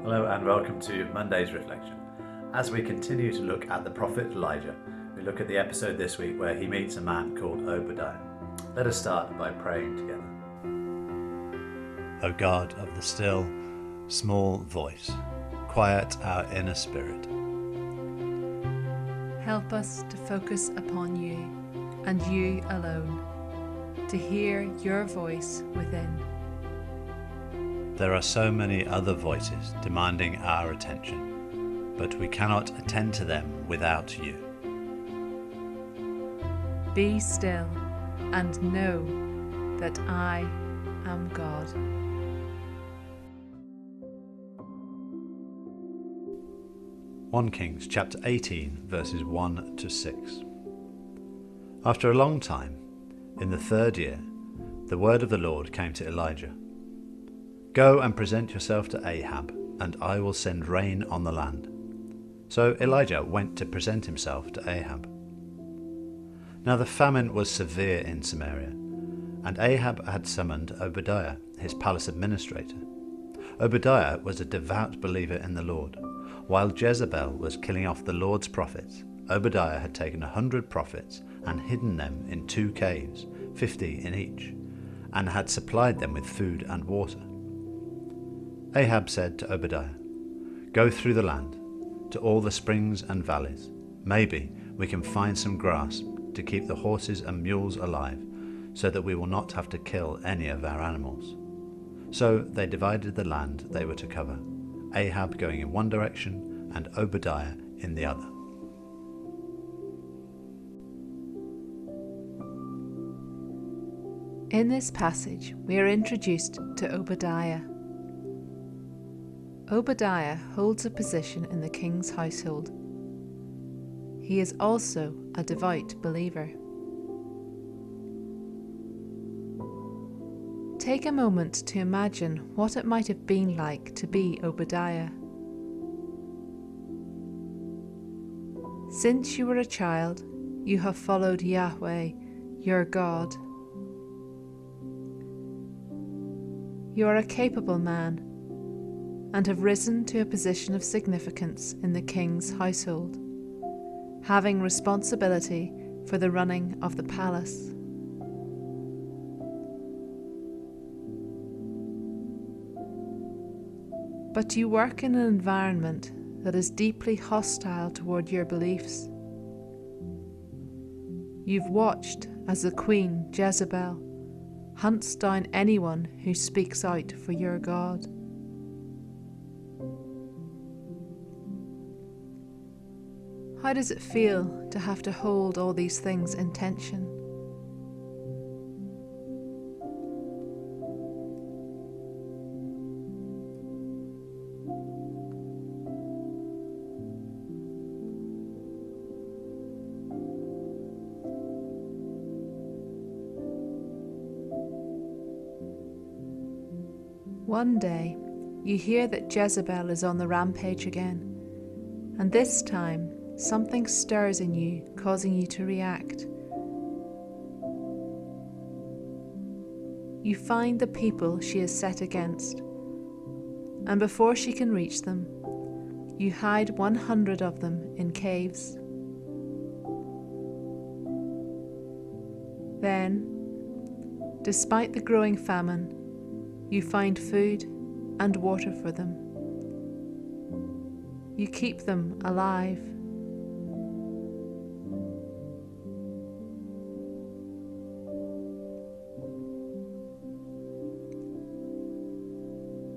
Hello and welcome to Monday's Reflection. As we continue to look at the prophet Elijah, we look at the episode this week where he meets a man called Obadiah. Let us start by praying together. O God of the still, small voice, quiet our inner spirit. Help us to focus upon you and you alone, to hear your voice within. There are so many other voices demanding our attention, but we cannot attend to them without you. Be still and know that I am God. One Kings chapter 18 verses 1 to 6. After a long time, in the 3rd year, the word of the Lord came to Elijah. Go and present yourself to Ahab, and I will send rain on the land. So Elijah went to present himself to Ahab. Now the famine was severe in Samaria, and Ahab had summoned Obadiah, his palace administrator. Obadiah was a devout believer in the Lord. While Jezebel was killing off the Lord's prophets, Obadiah had taken 100 prophets and hidden them in 2 caves, 50 in each, and had supplied them with food and water. Ahab said to Obadiah, "Go through the land, to all the springs and valleys. Maybe we can find some grass to keep the horses and mules alive, so that we will not have to kill any of our animals." So they divided the land they were to cover, Ahab going in one direction and Obadiah in the other. In this passage, we are introduced to Obadiah. Obadiah holds a position in the king's household. He is also a devout believer. Take a moment to imagine what it might have been like to be Obadiah. Since you were a child, you have followed Yahweh, your God. You are a capable man and have risen to a position of significance in the king's household, having responsibility for the running of the palace. But you work in an environment that is deeply hostile toward your beliefs. You've watched as the queen, Jezebel, hunts down anyone who speaks out for your God. How does it feel to have to hold all these things in tension? One day, you hear that Jezebel is on the rampage again, and this time, something stirs in you, causing you to react. You find the people she is set against, and before she can reach them, you hide 100 of them in caves. Then, despite the growing famine, you find food and water for them. You keep them alive.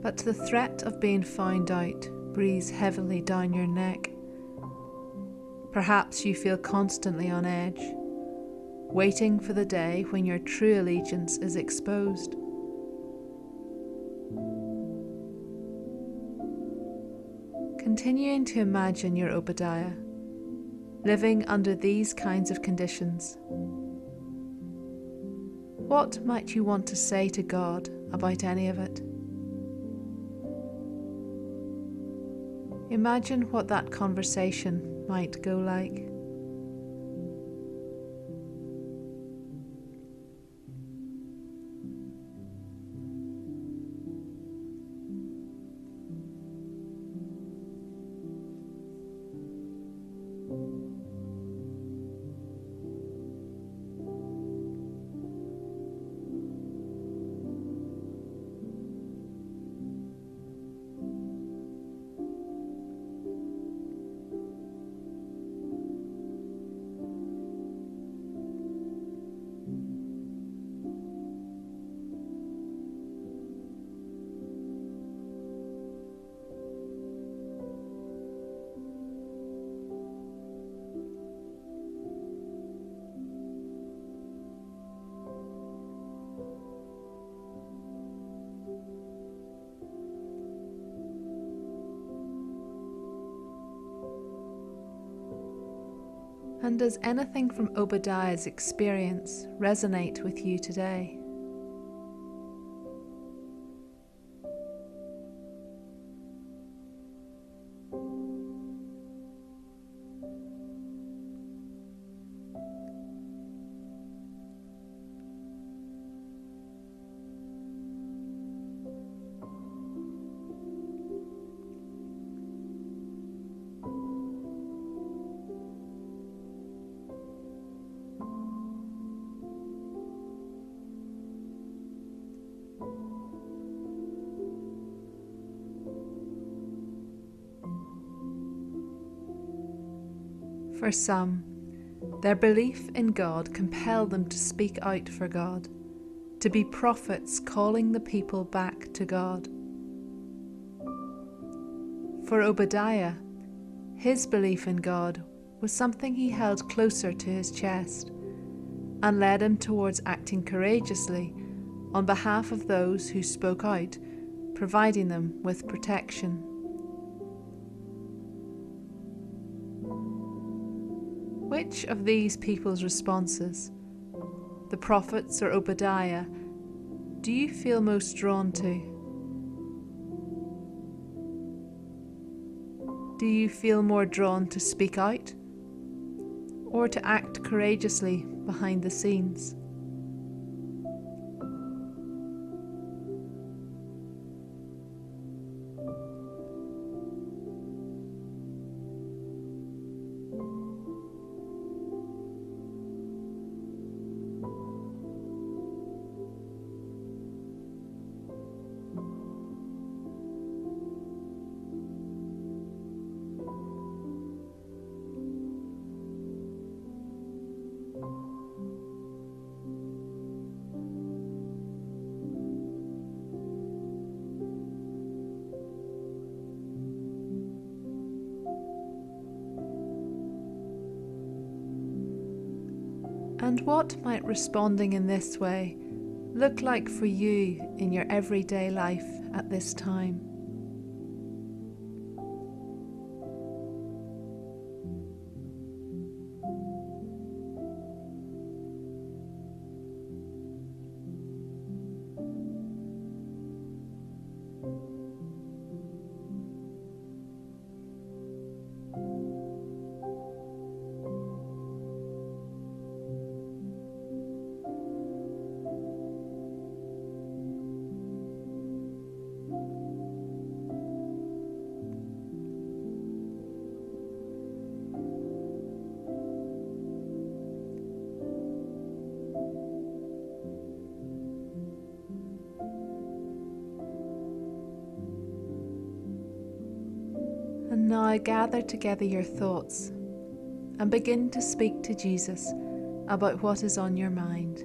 But the threat of being found out breathes heavily down your neck. Perhaps you feel constantly on edge, waiting for the day when your true allegiance is exposed. Continuing to imagine your Obadiah, living under these kinds of conditions. What might you want to say to God about any of it? Imagine what that conversation might go like. And does anything from Obadiah's experience resonate with you today? For some, their belief in God compelled them to speak out for God, to be prophets calling the people back to God. For Obadiah, his belief in God was something he held closer to his chest and led him towards acting courageously on behalf of those who spoke out, providing them with protection. Which of these people's responses, the prophets or Obadiah, do you feel most drawn to? Do you feel more drawn to speak out or to act courageously behind the scenes? And what might responding in this way look like for you in your everyday life at this time? And now gather together your thoughts and begin to speak to Jesus about what is on your mind.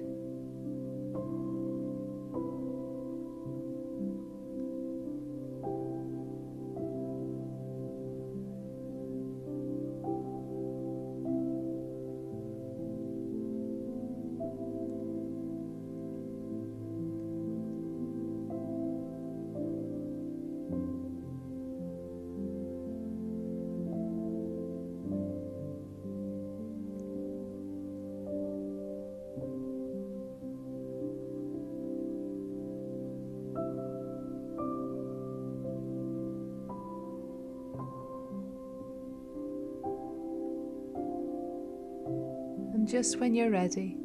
And just when you're ready,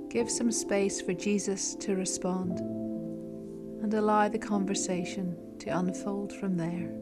give some space for Jesus to respond and allow the conversation to unfold from there.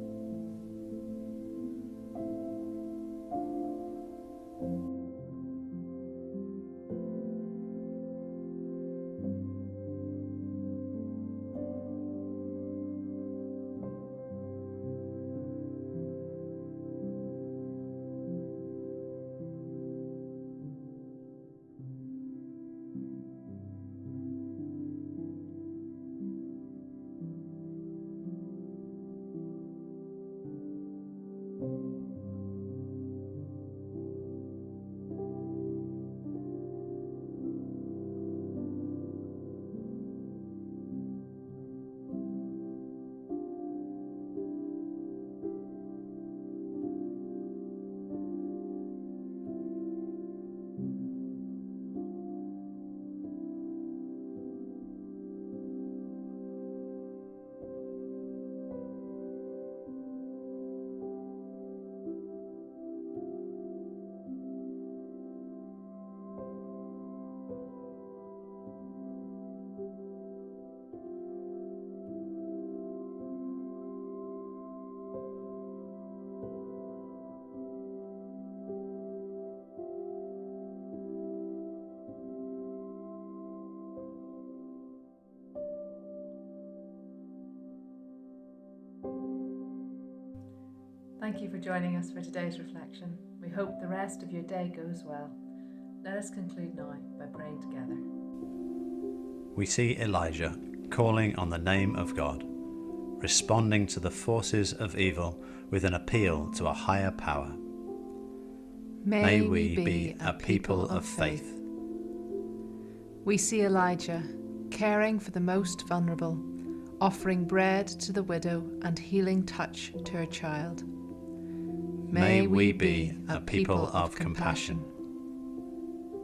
Thank you for joining us for today's reflection. We hope the rest of your day goes well. Let us conclude now by praying together. We see Elijah calling on the name of God, responding to the forces of evil with an appeal to a higher power. May we be a people of faith. We see Elijah caring for the most vulnerable, offering bread to the widow and healing touch to her child. May we be a people of compassion.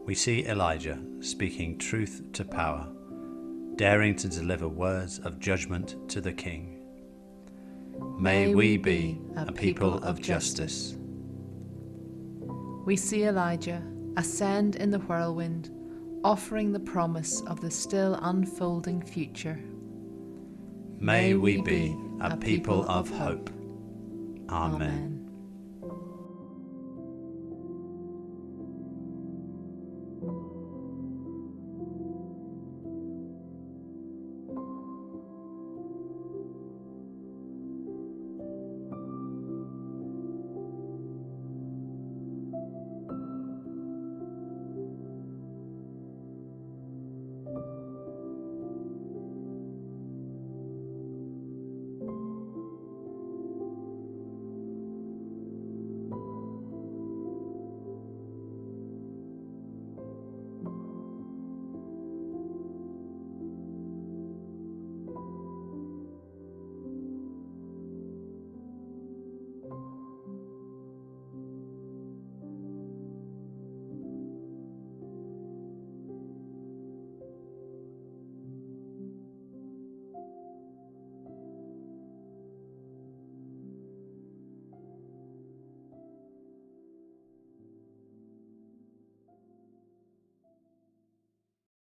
We see Elijah speaking truth to power, daring to deliver words of judgment to the king. May we be a people of justice. We see Elijah ascend in the whirlwind, offering the promise of the still unfolding future. May we be a people of hope. Amen.